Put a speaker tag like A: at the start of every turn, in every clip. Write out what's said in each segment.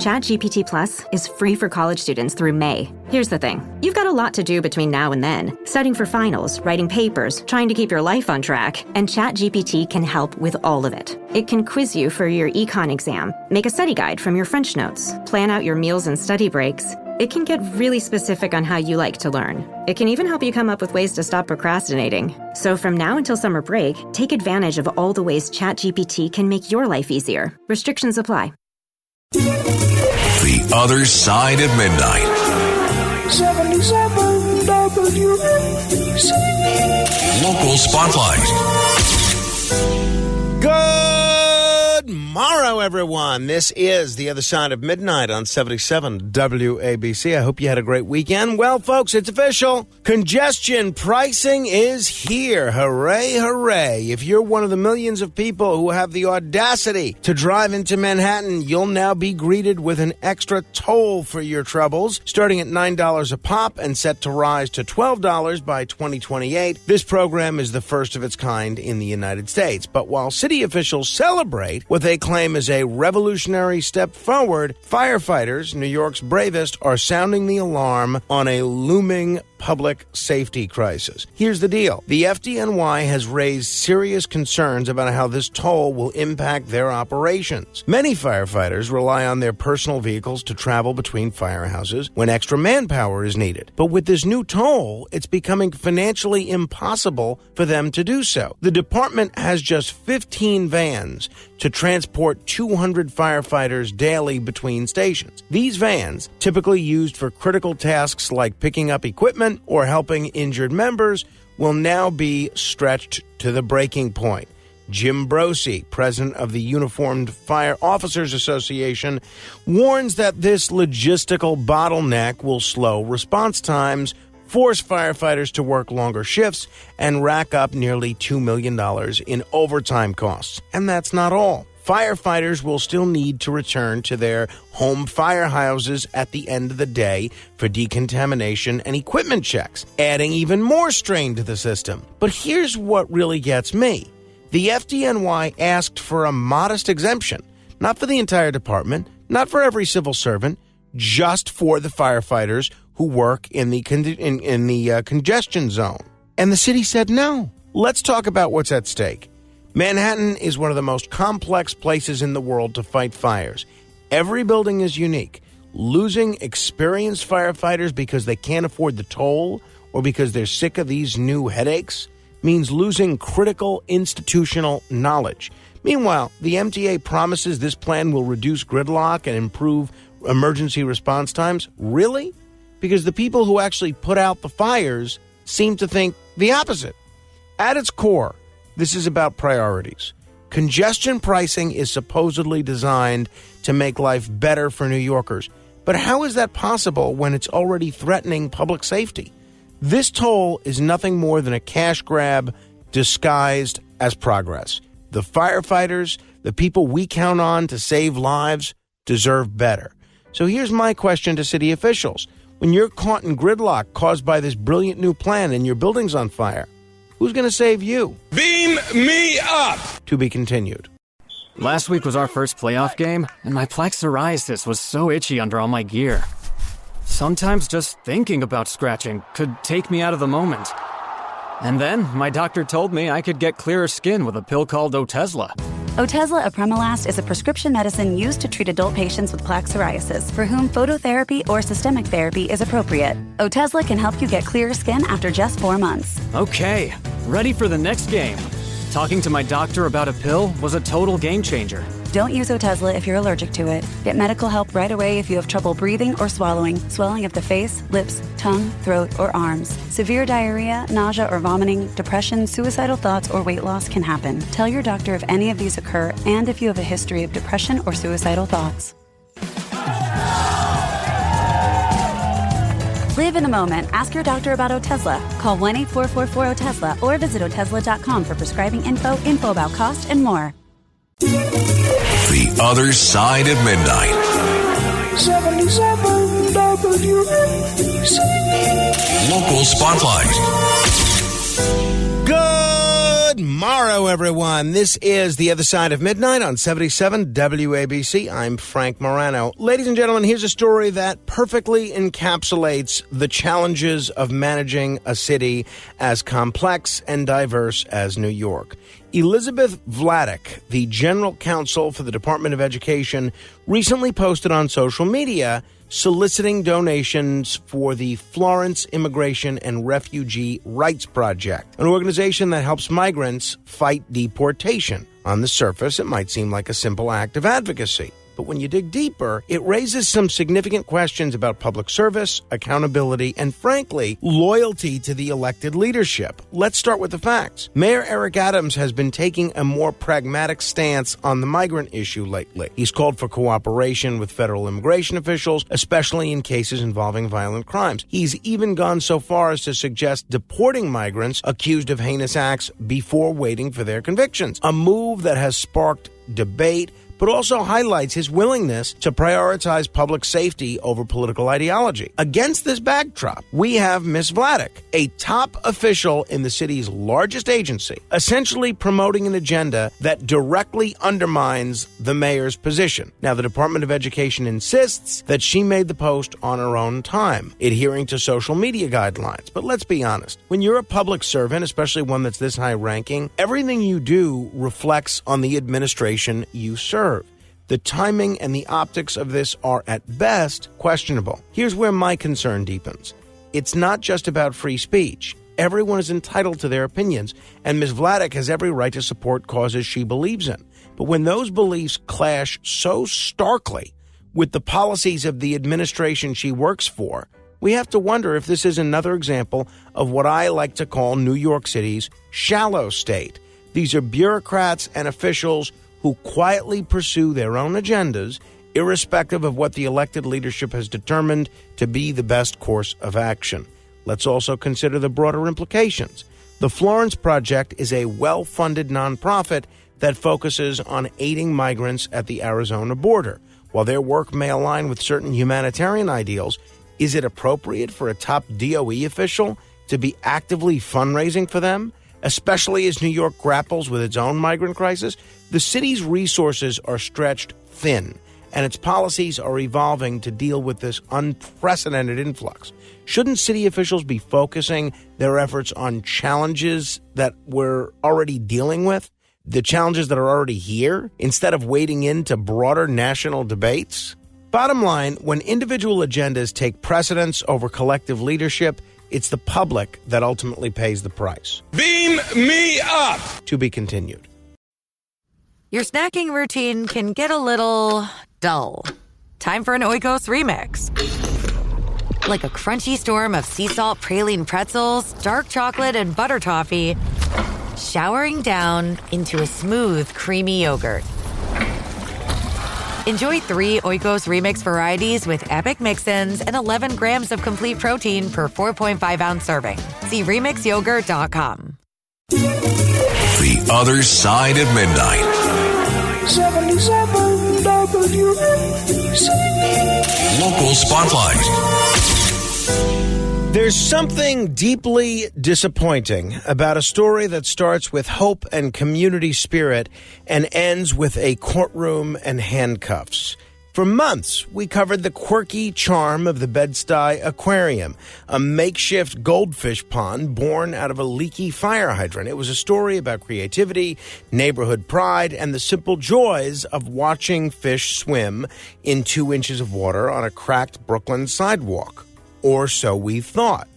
A: ChatGPT Plus is free for college students through May. Here's the thing. You've got a lot to do between now and then. Studying for finals, writing papers, trying to keep your life on track, and ChatGPT can help with all of it. It can quiz you for your econ exam, make a study guide from your French notes, plan out your meals and study breaks. It can get really specific on how you like to learn. It can even help you come up with ways to stop procrastinating. So from now until summer break, take advantage of all the ways ChatGPT can make your life easier. Restrictions apply.
B: The Other Side of Midnight.
C: 77 WABC.
B: Local Spotlight.
D: Good morrow, everyone. This is The Other Side of Midnight on 77 WABC. I hope you had a great weekend. Well, folks, it's official. Congestion pricing is here. Hooray, hooray. If you're one of the millions of people who have the audacity to drive into Manhattan, you'll now be greeted with an extra toll for your troubles, starting at $9 a pop and set to rise to $12 by 2028. This program is the first of its kind in the United States. But while city officials celebrate what they claim is a revolutionary step forward, firefighters, New York's bravest, are sounding the alarm on a looming public safety crisis. Here's the deal. The FDNY has raised serious concerns about how this toll will impact their operations. Many firefighters rely on their personal vehicles to travel between firehouses when extra manpower is needed. But with this new toll, it's becoming financially impossible for them to do so. The department has just 15 vans to transport 200 firefighters daily between stations. These vans, typically used for critical tasks like picking up equipment or helping injured members, will now be stretched to the breaking point. Jim Brosi, president of the Uniformed Fire Officers Association, warns that this logistical bottleneck will slow response times, force firefighters to work longer shifts, and rack up nearly $2 million in overtime costs. And that's not all. Firefighters will still need to return to their home firehouses at the end of the day for decontamination and equipment checks, adding even more strain to the system. But here's what really gets me. The FDNY asked for a modest exemption, not for the entire department, not for every civil servant, just for the firefighters who work in the congestion zone. And the city said no. Let's talk about what's at stake. Manhattan is one of the most complex places in the world to fight fires. Every building is unique. Losing experienced firefighters because they can't afford the toll or because they're sick of these new headaches means losing critical institutional knowledge. Meanwhile, the MTA promises this plan will reduce gridlock and improve emergency response times. Really? Because the people who actually put out the fires seem to think the opposite. At its core, this is about priorities. Congestion pricing is supposedly designed to make life better for New Yorkers. But how is that possible when it's already threatening public safety? This toll is nothing more than a cash grab disguised as progress. The firefighters, the people we count on to save lives, deserve better. So here's my question to city officials. When you're caught in gridlock caused by this brilliant new plan and your building's on fire, who's going to save you?
C: Beam me up!
D: To be continued.
E: Last week was our first playoff game, and my plaque psoriasis was so itchy under all my gear. Sometimes just thinking about scratching could take me out of the moment. And then my doctor told me I could get clearer skin with a pill called Otezla.
F: Otezla apremilast is a prescription medicine used to treat adult patients with plaque psoriasis for whom phototherapy or systemic therapy is appropriate. Otezla can help you get clearer skin after just 4 months.
E: Okay, ready for the next game. Talking to my doctor about a pill was a total game changer.
F: Don't use Otezla if you're allergic to it. Get medical help right away if you have trouble breathing or swallowing, swelling of the face, lips, tongue, throat, or arms. Severe diarrhea, nausea or vomiting, depression, suicidal thoughts, or weight loss can happen. Tell your doctor if any of these occur and if you have a history of depression or suicidal thoughts. Live in the moment. Ask your doctor about Otezla. Call 1-844-4-OTEZLA or visit Otezla.com for prescribing info about cost, and more.
B: The Other Side of Midnight.
C: 77 WABC.
B: Local Spotlight.
D: Good Morrow, everyone. This is The Other Side of Midnight on 77 WABC. I'm Frank Morano. Ladies and gentlemen, here's a story that perfectly encapsulates the challenges of managing a city as complex and diverse as New York. Elizabeth Vladeck, the general counsel for the Department of Education, recently posted on social media soliciting donations for the Florence Immigration and Refugee Rights Project, an organization that helps migrants fight deportation. On the surface, it might seem like a simple act of advocacy. But when you dig deeper, it raises some significant questions about public service, accountability, and frankly, loyalty to the elected leadership. Let's start with the facts. Mayor Eric Adams has been taking a more pragmatic stance on the migrant issue lately. He's called for cooperation with federal immigration officials, especially in cases involving violent crimes. He's even gone so far as to suggest deporting migrants accused of heinous acts before waiting for their convictions, a move that has sparked debate, but also highlights his willingness to prioritize public safety over political ideology. Against this backdrop, we have Ms. Vladeck, a top official in the city's largest agency, essentially promoting an agenda that directly undermines the mayor's position. Now, the Department of Education insists that she made the post on her own time, adhering to social media guidelines. But let's be honest, when you're a public servant, especially one that's this high-ranking, everything you do reflects on the administration you serve. The timing and the optics of this are, at best, questionable. Here's where my concern deepens. It's not just about free speech. Everyone is entitled to their opinions, and Ms. Vladeck has every right to support causes she believes in. But when those beliefs clash so starkly with the policies of the administration she works for, we have to wonder if this is another example of what I like to call New York City's shallow state. These are bureaucrats and officials who quietly pursue their own agendas, irrespective of what the elected leadership has determined to be the best course of action. Let's also consider the broader implications. The Florence Project is a well-funded nonprofit that focuses on aiding migrants at the Arizona border. While their work may align with certain humanitarian ideals, is it appropriate for a top DOE official to be actively fundraising for them? Especially as New York grapples with its own migrant crisis, the city's resources are stretched thin, and its policies are evolving to deal with this unprecedented influx. Shouldn't city officials be focusing their efforts on challenges that we're already dealing with, the challenges that are already here, instead of wading into broader national debates? Bottom line, when individual agendas take precedence over collective leadership, it's the public that ultimately pays the price.
C: Beam me up!
D: To be continued.
G: Your snacking routine can get a little dull. Time for an Oikos remix. Like a crunchy storm of sea salt praline pretzels, dark chocolate, and butter toffee, showering down into a smooth, creamy yogurt. Enjoy 3 Oikos Remix varieties with epic mix-ins and 11 grams of complete protein per 4.5-ounce serving. See RemixYogurt.com.
B: The Other Side of Midnight.
C: 77 WABC.
B: Local Spotlight.
D: There's something deeply disappointing about a story that starts with hope and community spirit and ends with a courtroom and handcuffs. For months, we covered the quirky charm of the Bedstuy Aquarium, a makeshift goldfish pond born out of a leaky fire hydrant. It was a story about creativity, neighborhood pride, and the simple joys of watching fish swim in 2 inches of water on a cracked Brooklyn sidewalk. Or so we thought.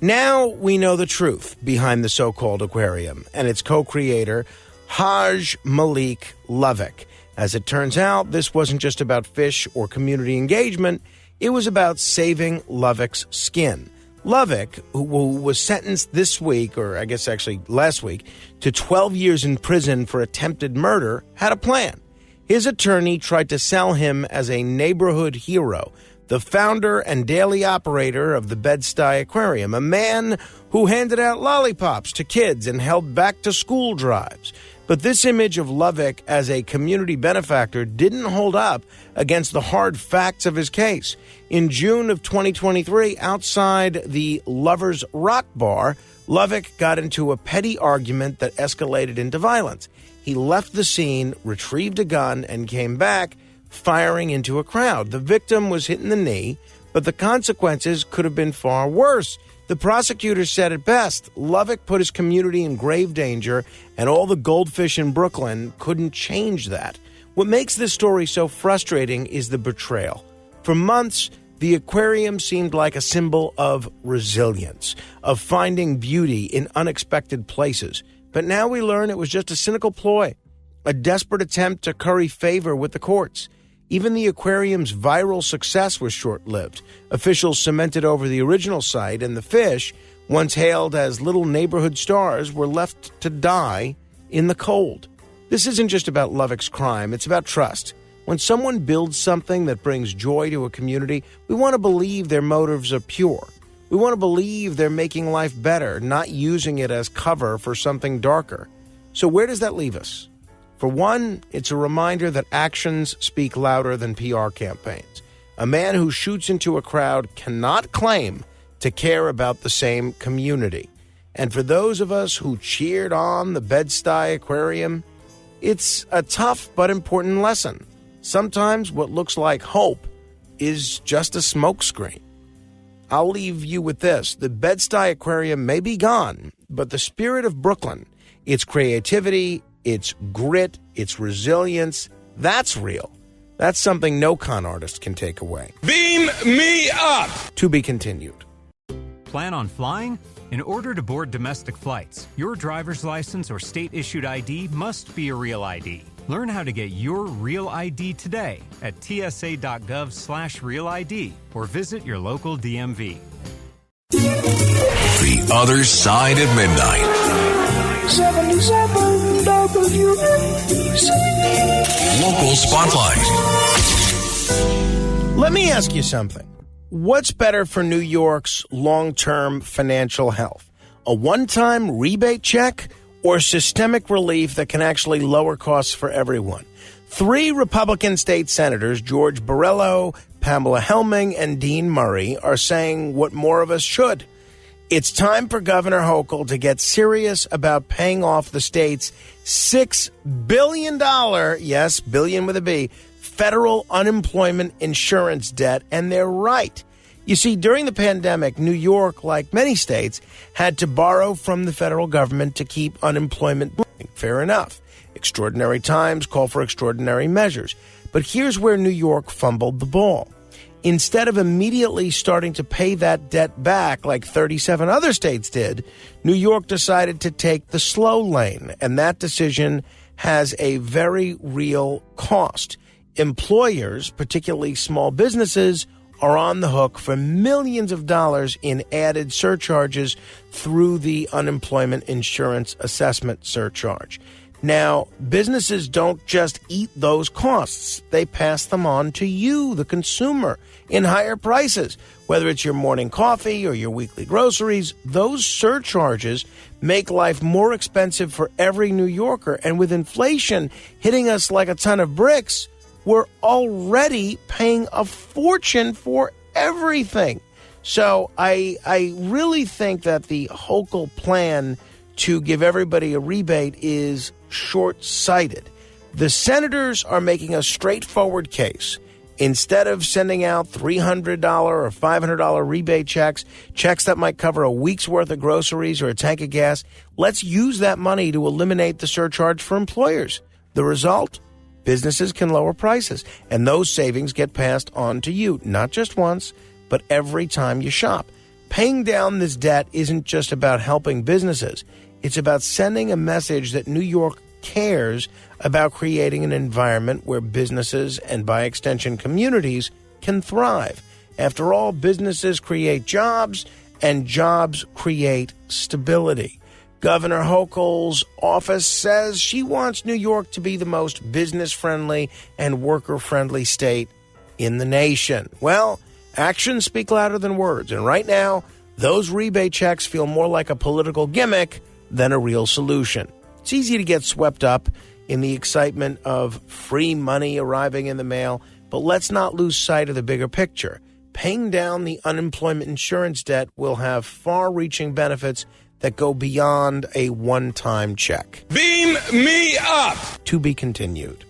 D: Now we know the truth behind the so-called aquarium and its co-creator, Haj Malik Lovick. As it turns out, this wasn't just about fish or community engagement. It was about saving Lovick's skin. Lovick, who was sentenced this week, or I guess actually last week, to 12 years in prison for attempted murder, had a plan. His attorney tried to sell him as a neighborhood hero, the founder and daily operator of the Bedstuy Aquarium, a man who handed out lollipops to kids and held back-to-school drives. But this image of Lovick as a community benefactor didn't hold up against the hard facts of his case. In June of 2023, outside the Lovers Rock Bar, Lovick got into a petty argument that escalated into violence. He left the scene, retrieved a gun, and came back, firing into a crowd. The victim was hit in the knee, but the consequences could have been far worse. The prosecutor said it best. Lovick put his community in grave danger, and all the goldfish in Brooklyn couldn't change that. What makes this story so frustrating is the betrayal. For months, the aquarium seemed like a symbol of resilience, of finding beauty in unexpected places. But now we learn it was just a cynical ploy, a desperate attempt to curry favor with the courts. Even the aquarium's viral success was short-lived. Officials cemented over the original site, and the fish, once hailed as little neighborhood stars, were left to die in the cold. This isn't just about Lovick's crime, it's about trust. When someone builds something that brings joy to a community, we want to believe their motives are pure. We want to believe they're making life better, not using it as cover for something darker. So where does that leave us? For one, it's a reminder that actions speak louder than PR campaigns. A man who shoots into a crowd cannot claim to care about the same community. And for those of us who cheered on the Bedstuy Aquarium, it's a tough but important lesson. Sometimes what looks like hope is just a smokescreen. I'll leave you with this. The Bedstuy Aquarium may be gone, but the spirit of Brooklyn, its creativity, its grit, its resilience, that's real. That's something no con artist can take away.
C: Beam me up!
D: To be continued.
H: Plan on flying? In order to board domestic flights, your driver's license or state-issued ID must be a real ID. Learn how to get your real ID today at tsa.gov/real ID or visit your local DMV.
B: The Other Side of Midnight.
C: 77 WABC.
B: Local Spotlight.
D: Let me ask you something. What's better for New York's long-term financial health? A one-time rebate check or systemic relief that can actually lower costs for everyone? 3 Republican state senators, George Borrello, Pamela Helming, and Dean Murray, are saying what more of us should. It's time for Governor Hochul to get serious about paying off the state's $6 billion, yes, billion with a B, federal unemployment insurance debt, and they're right. You see, during the pandemic, New York, like many states, had to borrow from the federal government to keep unemployment moving. Fair enough. Extraordinary times call for extraordinary measures. But here's where New York fumbled the ball. Instead of immediately starting to pay that debt back like 37 other states did, New York decided to take the slow lane, and that decision has a very real cost. Employers, particularly small businesses, are on the hook for millions of dollars in added surcharges through the unemployment insurance assessment surcharge. Now, businesses don't just eat those costs. They pass them on to you, the consumer, in higher prices. Whether it's your morning coffee or your weekly groceries, those surcharges make life more expensive for every New Yorker. And with inflation hitting us like a ton of bricks, we're already paying a fortune for everything. So I really think that the Hochul plan to give everybody a rebate is short-sighted. The senators are making a straightforward case. Instead of sending out $300 or $500 rebate checks that might cover a week's worth of groceries or a tank of gas, let's use that money to eliminate the surcharge for employers. The result? Businesses can lower prices, and those savings get passed on to you, not just once, but every time you shop. Paying down this debt isn't just about helping businesses. It's about sending a message that New York cares about creating an environment where businesses and, by extension, communities can thrive. After all, businesses create jobs, and jobs create stability. Governor Hochul's office says she wants New York to be the most business-friendly and worker-friendly state in the nation. Well, actions speak louder than words, and right now, those rebate checks feel more like a political gimmick than a real solution. It's easy to get swept up in the excitement of free money arriving in the mail, but let's not lose sight of the bigger picture. Paying down the unemployment insurance debt will have far-reaching benefits that go beyond a one-time check.
C: Beam me up!
D: To be continued.